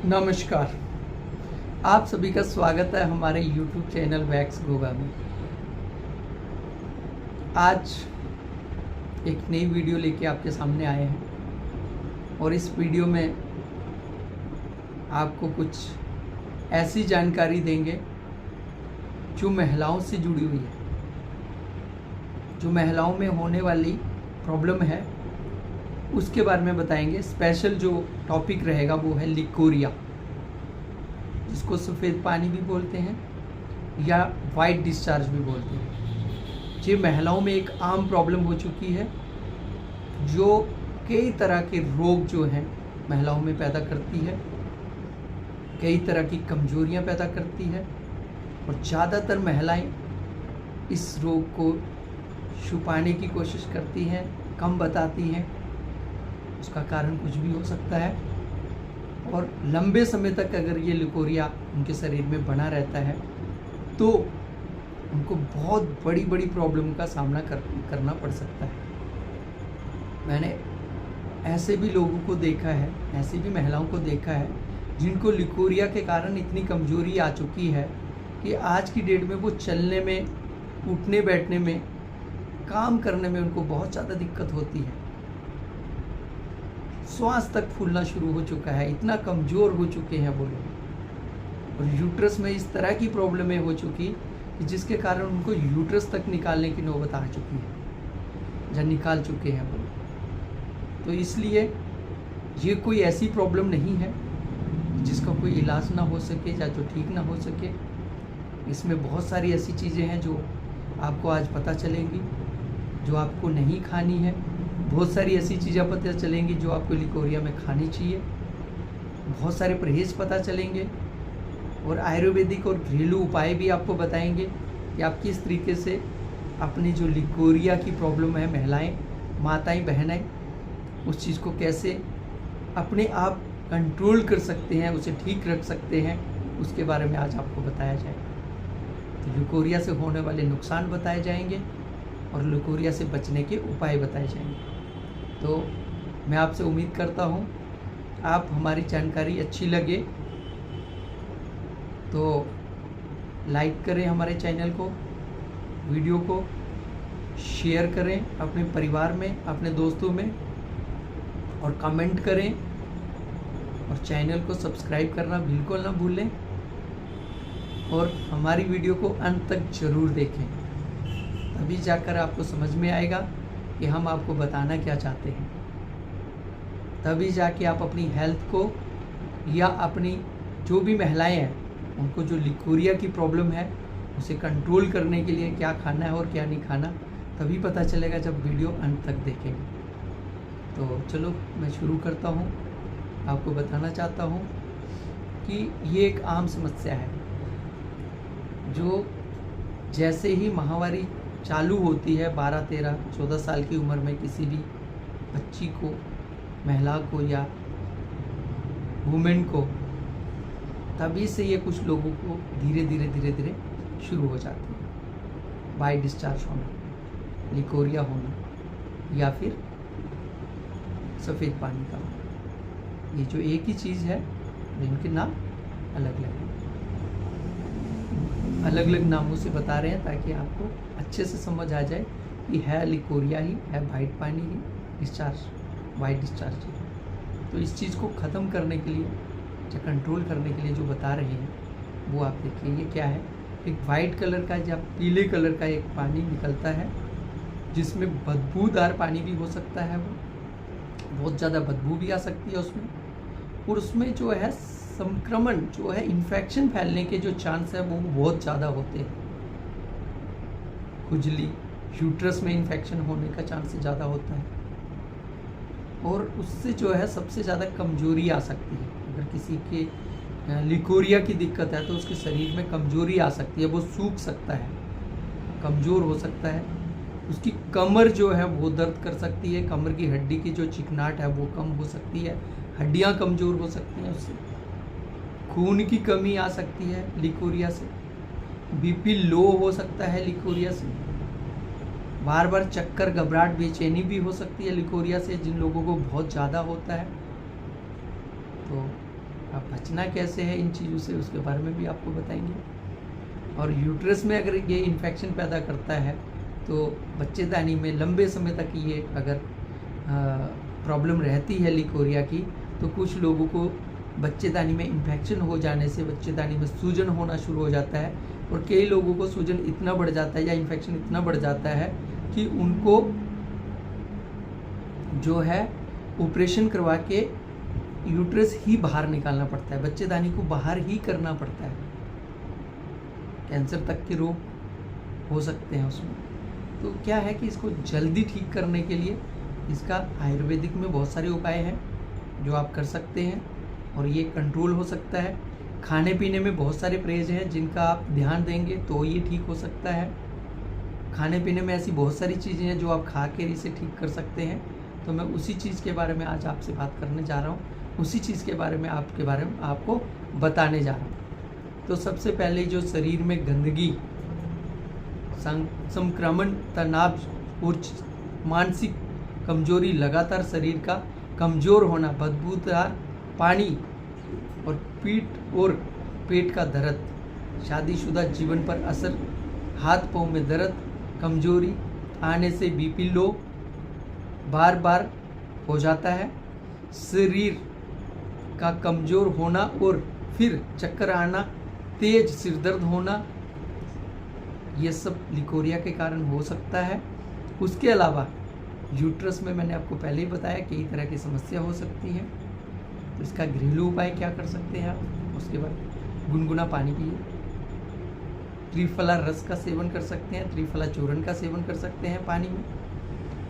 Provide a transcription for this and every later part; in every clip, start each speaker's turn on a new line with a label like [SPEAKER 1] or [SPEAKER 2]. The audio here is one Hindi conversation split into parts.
[SPEAKER 1] नमस्कार। आप सभी का स्वागत है हमारे YouTube चैनल वैक्स गोगा में। आज एक नई वीडियो लेके आपके सामने आए हैं और इस वीडियो में आपको कुछ ऐसी जानकारी देंगे जो महिलाओं से जुड़ी हुई है, जो महिलाओं में होने वाली प्रॉब्लम है उसके बारे में बताएंगे। स्पेशल जो टॉपिक रहेगा वो है लिकोरिया, जिसको सफ़ेद पानी भी बोलते हैं या वाइट डिस्चार्ज भी बोलते हैं। ये महिलाओं में एक आम प्रॉब्लम हो चुकी है जो कई तरह के रोग जो हैं महिलाओं में पैदा करती है, कई तरह की कमजोरियां पैदा करती है और ज़्यादातर महिलाएं इस रोग को छुपाने की कोशिश करती हैं, कम बताती हैं। उसका कारण कुछ भी हो सकता है और लंबे समय तक अगर ये लिकोरिया उनके शरीर में बना रहता है तो उनको बहुत बड़ी बड़ी प्रॉब्लम का सामना करना पड़ सकता है। मैंने ऐसे भी लोगों को देखा है, ऐसी भी महिलाओं को देखा है जिनको लिकोरिया के कारण इतनी कमजोरी आ चुकी है कि आज की डेट में वो चलने में, उठने बैठने में, काम करने में उनको बहुत ज़्यादा दिक्कत होती है। श्वास तक फूलना शुरू हो चुका है, इतना कमज़ोर हो चुके हैं वो लोग। और यूट्रस में इस तरह की प्रॉब्लमें हो चुकी कि जिसके कारण उनको यूट्रस तक निकालने की नौबत आ चुकी है, जब निकाल चुके हैं वो। तो इसलिए ये कोई ऐसी प्रॉब्लम नहीं है जिसका कोई इलाज ना हो सके या जो ठीक ना हो सके। इसमें बहुत सारी ऐसी चीज़ें हैं जो आपको आज पता चलेंगी, जो आपको नहीं खानी है। बहुत सारी ऐसी चीज़ें पता चलेंगी जो आपको लिकोरिया में खानी चाहिए। बहुत सारे परहेज़ पता चलेंगे और आयुर्वेदिक और घरेलू उपाय भी आपको बताएंगे कि आप किस तरीके से अपनी जो लिकोरिया की प्रॉब्लम है, महिलाएं, माताएं, बहनें, उस चीज़ को कैसे अपने आप कंट्रोल कर सकते हैं, उसे ठीक रख सकते हैं, उसके बारे में आज आपको बताया जाएगा। तो लिकोरिया से होने वाले नुकसान बताए जाएंगे और लिकोरिया से बचने के उपाय बताए जाएंगे। तो मैं आपसे उम्मीद करता हूँ आप हमारी जानकारी अच्छी लगे तो लाइक करें, हमारे चैनल को, वीडियो को शेयर करें अपने परिवार में, अपने दोस्तों में, और कमेंट करें और चैनल को सब्सक्राइब करना बिल्कुल ना भूलें और हमारी वीडियो को अंत तक ज़रूर देखें। तभी जाकर आपको समझ में आएगा कि हम आपको बताना क्या चाहते हैं। तभी जाके आप अपनी हेल्थ को या अपनी जो भी महिलाएं हैं उनको जो लिकोरिया की प्रॉब्लम है उसे कंट्रोल करने के लिए क्या खाना है और क्या नहीं खाना, तभी पता चलेगा जब वीडियो अंत तक देखेंगे। तो चलो मैं शुरू करता हूँ। आपको बताना चाहता हूँ कि ये एक आम समस्या है जो जैसे ही माहवारी चालू होती है 12, 13, 14 साल की उम्र में किसी भी बच्ची को, महिला को या वुमेन को, तभी से ये कुछ लोगों को धीरे धीरे शुरू हो जाती है। वाइट डिस्चार्ज होना, लिकोरिया होना या फिर सफ़ेद पानी का होना। ये जो एक ही चीज़ है, जिनके नाम अलग अलग हैं, अलग अलग नामों से बता रहे हैं ताकि आपको अच्छे से समझ आ जाए कि है लिकोरिया ही है, वाइट पानी ही, डिस्चार्ज, वाइट डिस्चार्ज ही। तो इस चीज़ को ख़त्म करने के लिए या कंट्रोल करने के लिए जो बता रहे हैं वो आप देखिए। ये क्या है, एक वाइट कलर का या पीले कलर का एक पानी निकलता है जिसमें बदबूदार पानी भी हो सकता है, वो बहुत ज़्यादा बदबू भी आ सकती है उसमें, और उसमें जो है संक्रमण, जो है इन्फेक्शन फैलने के जो चांस है वो बहुत ज़्यादा होते हैं। खुजली, यूट्रस में इन्फेक्शन होने का चांस ज़्यादा होता है और उससे जो है सबसे ज़्यादा कमजोरी आ सकती है। अगर किसी के लिकोरिया की दिक्कत है तो उसके शरीर में कमजोरी आ सकती है, वो सूख सकता है, कमज़ोर हो सकता है। उसकी कमर जो है वो दर्द कर सकती है, कमर की हड्डी की जो चिकनाहट है वो कम हो सकती है, हड्डियाँ कमज़ोर हो सकती हैं उससे। खून की कमी आ सकती है लिकोरिया से, बीपी लो हो सकता है लिकोरिया से, बार बार चक्कर, घबराहट, बेचैनी भी हो सकती है लिकोरिया से, जिन लोगों को बहुत ज़्यादा होता है। तो अब बचना कैसे है इन चीज़ों से उसके बारे में भी आपको बताएंगे। और यूट्रस में अगर ये इन्फेक्शन पैदा करता है तो बच्चेदानी में लंबे समय तक ये अगर प्रॉब्लम रहती है लिकोरिया की, तो कुछ लोगों को बच्चेदानी में इन्फेक्शन हो जाने से बच्चेदानी में सूजन होना शुरू हो जाता है, और कई लोगों को सूजन इतना बढ़ जाता है या इन्फेक्शन इतना बढ़ जाता है कि उनको जो है ऑपरेशन करवा के यूट्रस ही बाहर निकालना पड़ता है, बच्चेदानी को बाहर ही करना पड़ता है। कैंसर तक के रोग हो सकते हैं उसमें। तो क्या है कि इसको जल्दी ठीक करने के लिए इसका आयुर्वेदिक में बहुत सारे उपाय हैं जो आप कर सकते हैं और ये कंट्रोल हो सकता है। खाने पीने में बहुत सारे परहेज हैं जिनका आप ध्यान देंगे तो ये ठीक हो सकता है। खाने पीने में ऐसी बहुत सारी चीज़ें हैं जो आप खा के इसे ठीक कर सकते हैं। तो मैं उसी चीज़ के बारे में आज आपसे बात करने जा रहा हूँ, उसी चीज़ के बारे में आपको बताने जा रहा हूँ। तो सबसे पहले जो शरीर में गंदगी, संक्रमण, तनाव और मानसिक कमजोरी, लगातार शरीर का कमज़ोर होना, बदबूदार पानी और पीठ और पेट का दर्द, शादीशुदा जीवन पर असर, हाथ पाँव में दर्द, कमजोरी आने से बीपी लो बार बार हो जाता है, शरीर का कमज़ोर होना और फिर चक्कर आना, तेज सिरदर्द होना, ये सब लिकोरिया के कारण हो सकता है। उसके अलावा यूट्रस में मैंने आपको पहले ही बताया कई तरह की समस्या हो सकती है। तो इसका घरेलू उपाय क्या कर सकते हैं आप? उसके बाद गुनगुना पानी पिए, त्रिफला रस का सेवन कर सकते हैं, त्रिफला चूर्ण का सेवन कर सकते हैं पानी में,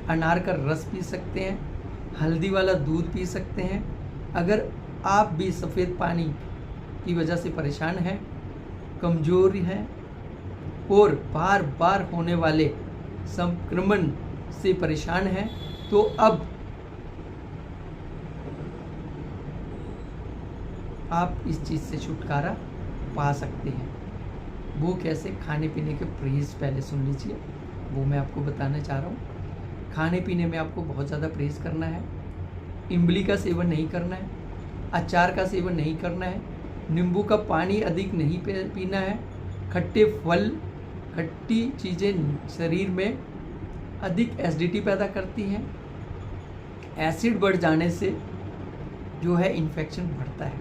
[SPEAKER 1] अनार का रस पी सकते हैं, हल्दी वाला दूध पी सकते हैं। अगर आप भी सफ़ेद पानी की वजह से परेशान हैं, कमजोरी हैं और बार बार होने वाले संक्रमण से परेशान हैं, तो अब आप इस चीज़ से छुटकारा पा सकते हैं। वो कैसे? खाने पीने के परहेज पहले सुन लीजिए, वो मैं आपको बताना चाह रहा हूँ। खाने पीने में आपको बहुत ज़्यादा परहेज करना है। इमली का सेवन नहीं करना है, अचार का सेवन नहीं करना है, नींबू का पानी अधिक नहीं पीना है, खट्टे फल, खट्टी चीज़ें शरीर में अधिक एसिडिटी पैदा करती हैं। एसिड बढ़ जाने से जो है इन्फेक्शन बढ़ता है,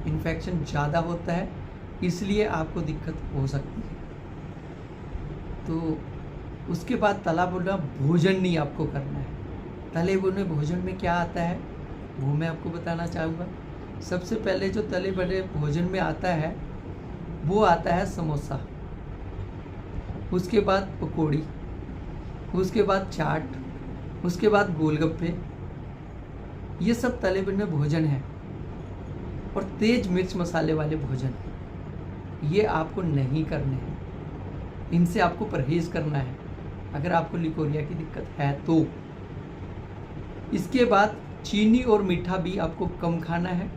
[SPEAKER 1] इन्फेक्शन ज़्यादा होता है, इसलिए आपको दिक्कत हो सकती है। तो उसके बाद तला भुना भोजन नहीं आपको करना है। तले भुने भोजन में क्या आता है वो मैं आपको बताना चाहूँगा। सबसे पहले जो तले भुने भोजन में आता है वो आता है समोसा, उसके बाद पकौड़ी, उसके बाद चाट, उसके बाद गोलगप्पे। ये सब तले भुने भोजन है और तेज मिर्च मसाले वाले भोजन, ये आपको नहीं करने हैं, इनसे आपको परहेज करना है अगर आपको लिकोरिया की दिक्कत है तो। इसके बाद चीनी और मीठा भी आपको कम खाना है।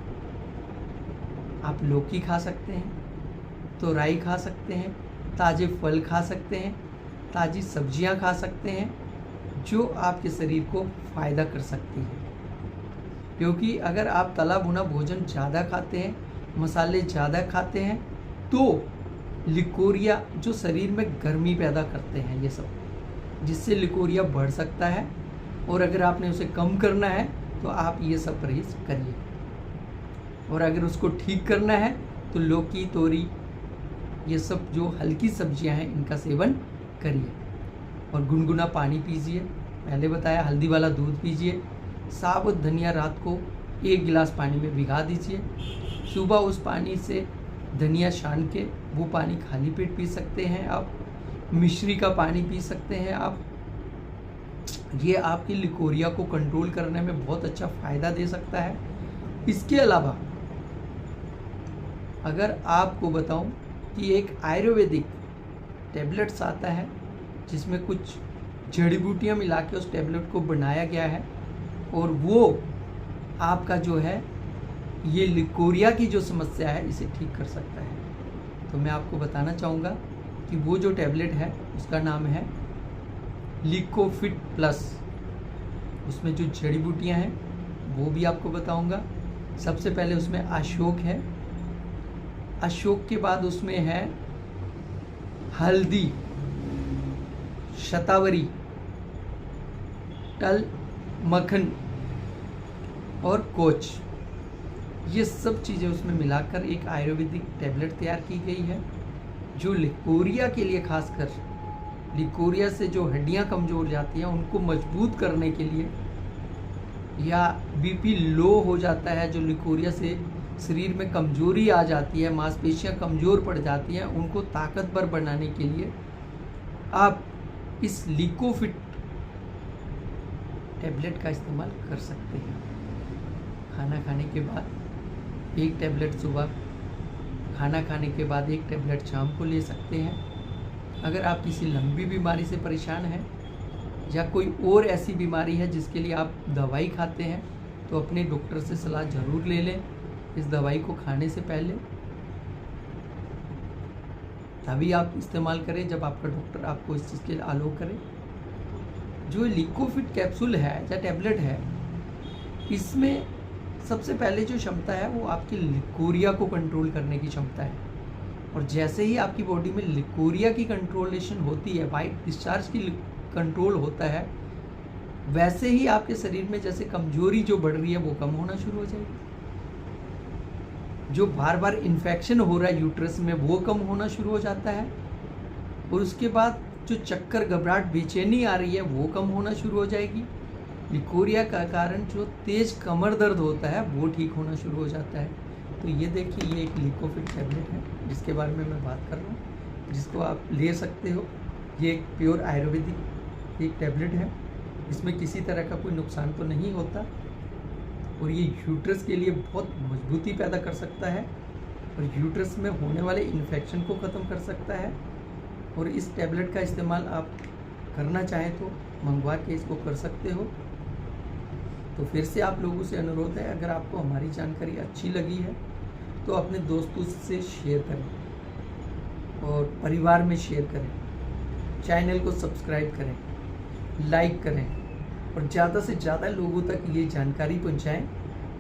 [SPEAKER 1] आप लौकी खा सकते हैं, तोरई खा सकते हैं, ताज़े फल खा सकते हैं, ताज़ी सब्जियां खा सकते हैं जो आपके शरीर को फ़ायदा कर सकती है। क्योंकि अगर आप तला भुना भोजन ज़्यादा खाते हैं, मसाले ज़्यादा खाते हैं, तो लिकोरिया जो शरीर में गर्मी पैदा करते हैं ये सब, जिससे लिकोरिया बढ़ सकता है। और अगर आपने उसे कम करना है तो आप ये सब परहेज करिए। और अगर उसको ठीक करना है तो लौकी, तोरी, ये सब जो हल्की सब्जियां हैं इनका सेवन करिए। और गुनगुना पानी पीजिए, पहले बताया, हल्दी वाला दूध पीजिए। साबुत धनिया रात को 1 गिलास पानी में भिगा दीजिए, सुबह उस पानी से धनिया छान के वो पानी खाली पेट पी सकते हैं आप। मिश्री का पानी पी सकते हैं आप। ये आपकी लिकोरिया को कंट्रोल करने में बहुत अच्छा फ़ायदा दे सकता है। इसके अलावा अगर आपको बताऊं कि एक आयुर्वेदिक टैबलेट्स आता है जिसमें कुछ जड़ी बूटियाँ मिला के उस टैबलेट को बनाया गया है, और वो आपका जो है ये लिकोरिया की जो समस्या है इसे ठीक कर सकता है। तो मैं आपको बताना चाहूँगा कि वो जो टैबलेट है उसका नाम है लिकोफिट प्लस। उसमें जो जड़ी बूटियाँ हैं वो भी आपको बताऊँगा, सबसे पहले उसमें अशोक है, अशोक के बाद उसमें है हल्दी, शतावरी, तल, मक्खन और कोच। ये सब चीज़ें उसमें मिलाकर एक आयुर्वेदिक टैबलेट तैयार की गई है, जो लिकोरिया के लिए, खासकर लिकोरिया से जो हड्डियां कमज़ोर जाती हैं उनको मजबूत करने के लिए, या बीपी लो हो जाता है, जो लिकोरिया से शरीर में कमजोरी आ जाती है, मांसपेशियां कमज़ोर पड़ जाती हैं, उनको ताकतवर बनाने के लिए आप इस लिकोफिट टैबलेट का इस्तेमाल कर सकते हैं। खाना खाने के बाद एक टैबलेट सुबह, खाना खाने के बाद एक टैबलेट शाम को ले सकते हैं। अगर आप किसी लंबी बीमारी से परेशान हैं या कोई और ऐसी बीमारी है जिसके लिए आप दवाई खाते हैं, तो अपने डॉक्टर से सलाह ज़रूर ले लें इस दवाई को खाने से पहले। तभी आप इस्तेमाल करें जब आपका डॉक्टर आपको इस चीज़ के लिए अलाउ करे। जो लिकोफिट कैप्सूल है या टैबलेट है, इसमें सबसे पहले जो क्षमता है वो आपकी लिकोरिया को कंट्रोल करने की क्षमता है। और जैसे ही आपकी बॉडी में लिकोरिया की कंट्रोलेशन होती है, वाइट डिस्चार्ज की कंट्रोल होता है, वैसे ही आपके शरीर में जैसे कमजोरी जो बढ़ रही है वो कम होना शुरू हो जाएगी। जो बार बार इन्फेक्शन हो रहा है यूट्रस में वो कम होना शुरू हो जाता है। और उसके बाद जो चक्कर, घबराहट, बेचैनी आ रही है वो कम होना शुरू हो जाएगी। लिकोरिया का कारण जो तेज कमर दर्द होता है वो ठीक होना शुरू हो जाता है। तो ये देखिए, ये एक लिकोफिट टैबलेट है जिसके बारे में मैं बात कर रहा हूँ, जिसको आप ले सकते हो। ये एक प्योर आयुर्वेदिक एक टैबलेट है, इसमें किसी तरह का कोई नुकसान तो नहीं होता, और ये यूट्रस के लिए बहुत मजबूती पैदा कर सकता है और यूट्रस में होने वाले इन्फेक्शन को ख़त्म कर सकता है। और इस टैबलेट का इस्तेमाल आप करना चाहें तो मंगवा के इसको कर सकते हो। तो फिर से आप लोगों से अनुरोध है, अगर आपको हमारी जानकारी अच्छी लगी है तो अपने दोस्तों से शेयर करें और परिवार में शेयर करें, चैनल को सब्सक्राइब करें, लाइक करें और ज़्यादा से ज़्यादा लोगों तक ये जानकारी पहुंचाएं।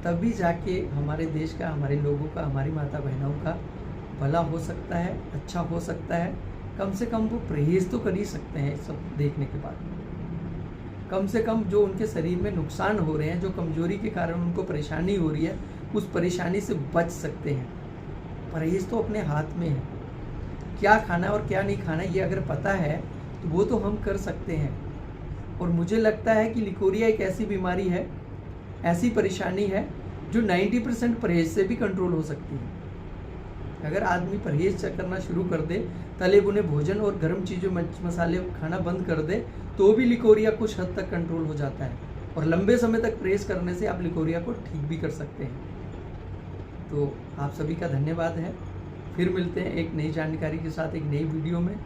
[SPEAKER 1] तभी जाके हमारे देश का, हमारे लोगों का, हमारी माता बहनों का भला हो सकता है, अच्छा हो सकता है। कम से कम वो परहेज़ तो कर ही सकते हैं सब देखने के बाद। कम से कम जो उनके शरीर में नुकसान हो रहे हैं, जो कमजोरी के कारण उनको परेशानी हो रही है, उस परेशानी से बच सकते हैं। परहेज़ तो अपने हाथ में है, क्या खाना और क्या नहीं खाना ये अगर पता है तो वो तो हम कर सकते हैं। और मुझे लगता है कि लिकोरिया एक ऐसी बीमारी है, ऐसी परेशानी है जो 90% परहेज से भी कंट्रोल हो सकती है। अगर आदमी परहेज करना शुरू कर दे, तले भुने भोजन और गर्म चीज़ों, मसाले खाना बंद कर दे, तो भी लिकोरिया कुछ हद तक कंट्रोल हो जाता है। और लंबे समय तक परहेज करने से आप लिकोरिया को ठीक भी कर सकते हैं। तो आप सभी का धन्यवाद है। फिर मिलते हैं एक नई जानकारी के साथ एक नई वीडियो में।